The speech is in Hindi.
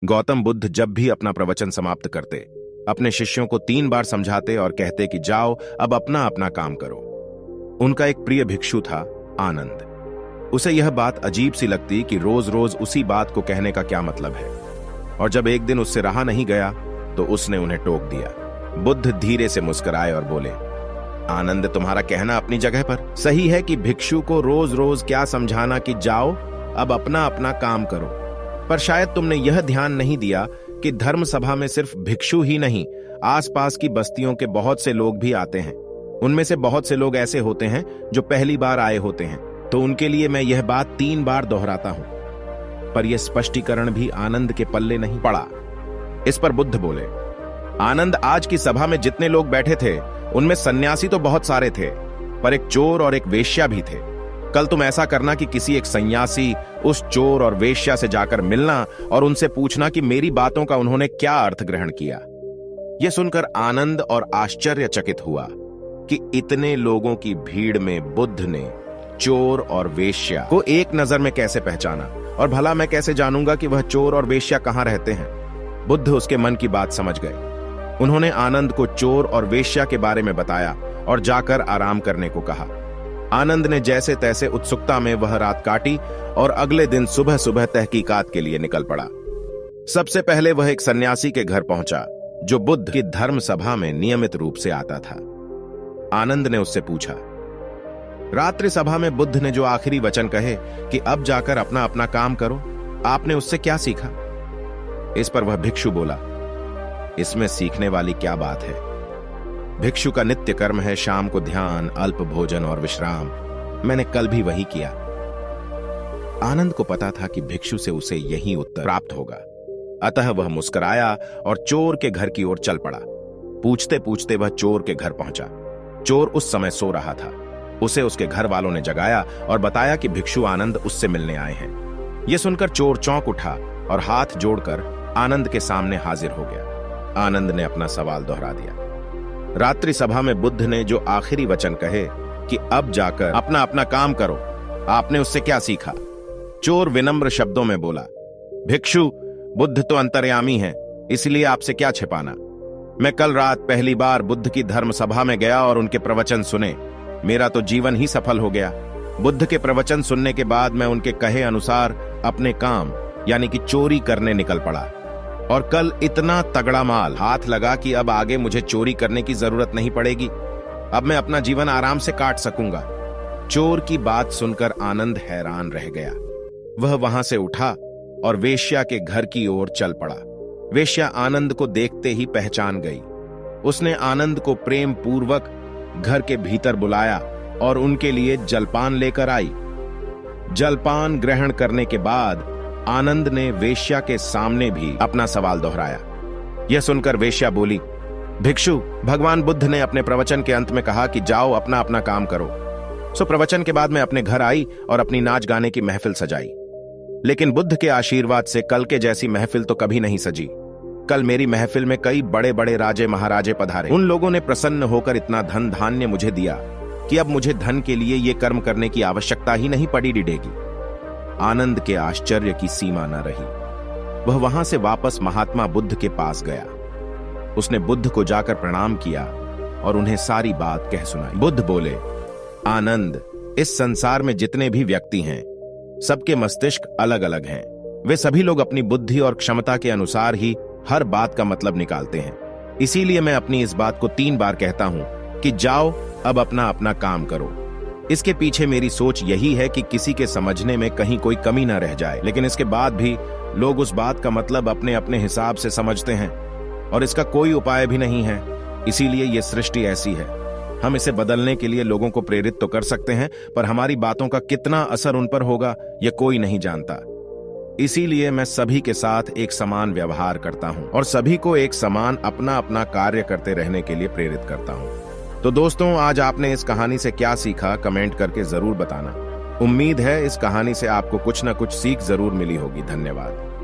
गौतम बुद्ध जब भी अपना प्रवचन समाप्त करते, अपने शिष्यों को 3 बार समझाते और कहते कि जाओ अब अपना अपना काम करो। उनका एक प्रिय भिक्षु था, आनंद। उसे यह बात अजीब सी लगती कि रोज रोज उसी बात को कहने का क्या मतलब है, और जब एक दिन उससे रहा नहीं गया तो उसने उन्हें टोक दिया। बुद्ध धीरे से मुस्कुराए और बोले, आनंद, तुम्हारा कहना अपनी जगह पर सही है कि भिक्षु को रोज रोज क्या समझाना कि जाओ अब अपना अपना काम करो, पर शायद तुमने यह ध्यान नहीं दिया कि धर्म सभा में सिर्फ भिक्षु ही नहीं, आसपास की बस्तियों के बहुत से लोग भी आते हैं। उनमें से बहुत से लोग ऐसे होते हैं जो पहली बार आए होते हैं, तो उनके लिए मैं यह बात 3 बार दोहराता हूं। पर यह स्पष्टीकरण भी आनंद के पल्ले नहीं पड़ा। इस पर बुद्ध बोले, आनंद, आज की सभा में जितने लोग बैठे थे उनमें सन्यासी तो बहुत सारे थे, पर एक चोर और एक वेश्या भी थे। कल तुम ऐसा करना कि किसी एक सन्यासी उस चोर और वेश्या से जाकर मिलना और उनसे पूछना कि मेरी बातों का उन्होंने क्या अर्थ ग्रहण किया। यह सुनकर आनंद और आश्चर्यचकित हुआ कि इतने लोगों की भीड़ में बुद्ध ने चोर और वेश्या को एक नजर में कैसे पहचाना, और भला मैं कैसे जानूंगा कि वह चोर और वेश्या कहां रहते हैं। बुद्ध उसके मन की बात समझ गए। उन्होंने आनंद को चोर और वेश्या के बारे में बताया और जाकर आराम करने को कहा। आनंद ने जैसे तैसे उत्सुकता में वह रात काटी और अगले दिन सुबह सुबह तहकीकात के लिए निकल पड़ा। सबसे पहले वह एक सन्यासी के घर पहुंचा जो बुद्ध की धर्म सभा में नियमित रूप से आता था। आनंद ने उससे पूछा, रात्रि सभा में बुद्ध ने जो आखिरी वचन कहे कि अब जाकर अपना अपना काम करो, आपने उससे क्या सीखा? इस पर वह भिक्षु बोला, इसमें सीखने वाली क्या बात है? भिक्षु का नित्य कर्म है शाम को ध्यान, अल्प भोजन और विश्राम। मैंने कल भी वही किया। आनंद को पता था कि भिक्षु से उसे यही उत्तर प्राप्त होगा, अतः वह मुस्कुराया और चोर के घर की ओर चल पड़ा। पूछते पूछते वह चोर के घर पहुंचा। चोर उस समय सो रहा था। उसे उसके घर वालों ने जगाया और बताया कि भिक्षु आनंद उससे मिलने आए हैं। यह सुनकर चोर चौंक उठा और हाथ जोड़कर आनंद के सामने हाजिर हो गया। आनंद ने अपना सवाल दोहरा दिया। रात्रि सभा में बुद्ध ने जो आखिरी वचन कहे कि अब जाकर अपना अपना काम करो, आपने उससे क्या सीखा? चोर विनम्र शब्दों में बोला, भिक्षु, बुद्ध तो अंतर्यामी हैं, इसलिए आपसे क्या छिपाना। मैं कल रात पहली बार बुद्ध की धर्म सभा में गया और उनके प्रवचन सुने। मेरा तो जीवन ही सफल हो गया। बुद्ध के प्रवचन सुनने के बाद मैं उनके कहे अनुसार अपने काम यानी कि चोरी करने निकल पड़ा, और कल इतना तगड़ा माल हाथ लगा कि अब आगे मुझे चोरी करने की जरूरत नहीं पड़ेगी। अब मैं अपना जीवन आराम से काट सकूंगा। चोर की बात सुनकर आनंद हैरान रह गया। वह वहां से उठा और वेश्या के घर की ओर चल पड़ा। वेश्या आनंद को देखते ही पहचान गई। उसने आनंद को प्रेम पूर्वक घर के भीतर बुलाया और उनके लिए जलपान लेकर आई। जलपान ग्रहण करने के बाद आनंद ने वेश्या के सामने भी अपना सवाल दोहराया। यह सुनकर वेश्या बोली, भिक्षु, भगवान बुद्ध ने अपने प्रवचन के अंत में कहा कि जाओ अपना अपना काम करो। सो प्रवचन के बाद मैं अपने घर आई और अपनी नाच गाने की महफिल सजाई। लेकिन बुद्ध के आशीर्वाद से कल के जैसी महफिल तो कभी नहीं सजी। कल मेरी महफिल में कई बड़े बड़े राजे महाराजे पधारे। उन लोगों ने प्रसन्न होकर इतना धन धान्य मुझे दिया कि अब मुझे धन के लिए ये कर्म करने की आवश्यकता ही नहीं पड़ी डिडेगी। आनंद के आश्चर्य की सीमा न रही। वह वहां से वापस महात्मा बुद्ध के पास गया। उसने बुद्ध को जाकर प्रणाम किया और उन्हें सारी बात कह सुनाई। बुद्ध बोले, आनंद, इस संसार में जितने भी व्यक्ति हैं, सबके मस्तिष्क अलग अलग हैं। वे सभी लोग अपनी बुद्धि और क्षमता के अनुसार ही हर बात का मतलब निकालते हैं। इसीलिए मैं अपनी इस बात को 3 बार कहता हूं कि जाओ अब अपना अपना काम करो। इसके पीछे मेरी सोच यही है कि किसी के समझने में कहीं कोई कमी न रह जाए, लेकिन इसके बाद भी लोग उस बात का मतलब अपने अपने हिसाब से समझते हैं और इसका कोई उपाय भी नहीं है। इसीलिए यह सृष्टि ऐसी है। हम इसे बदलने के लिए लोगों को प्रेरित तो कर सकते हैं, पर हमारी बातों का कितना असर उन पर होगा यह कोई नहीं जानता। इसीलिए मैं सभी के साथ एक समान व्यवहार करता हूं और सभी को एक समान अपना अपना कार्य करते रहने के लिए प्रेरित करता हूं। तो दोस्तों, आज आपने इस कहानी से क्या सीखा, कमेंट करके जरूर बताना। उम्मीद है इस कहानी से आपको कुछ न कुछ सीख जरूर मिली होगी। धन्यवाद।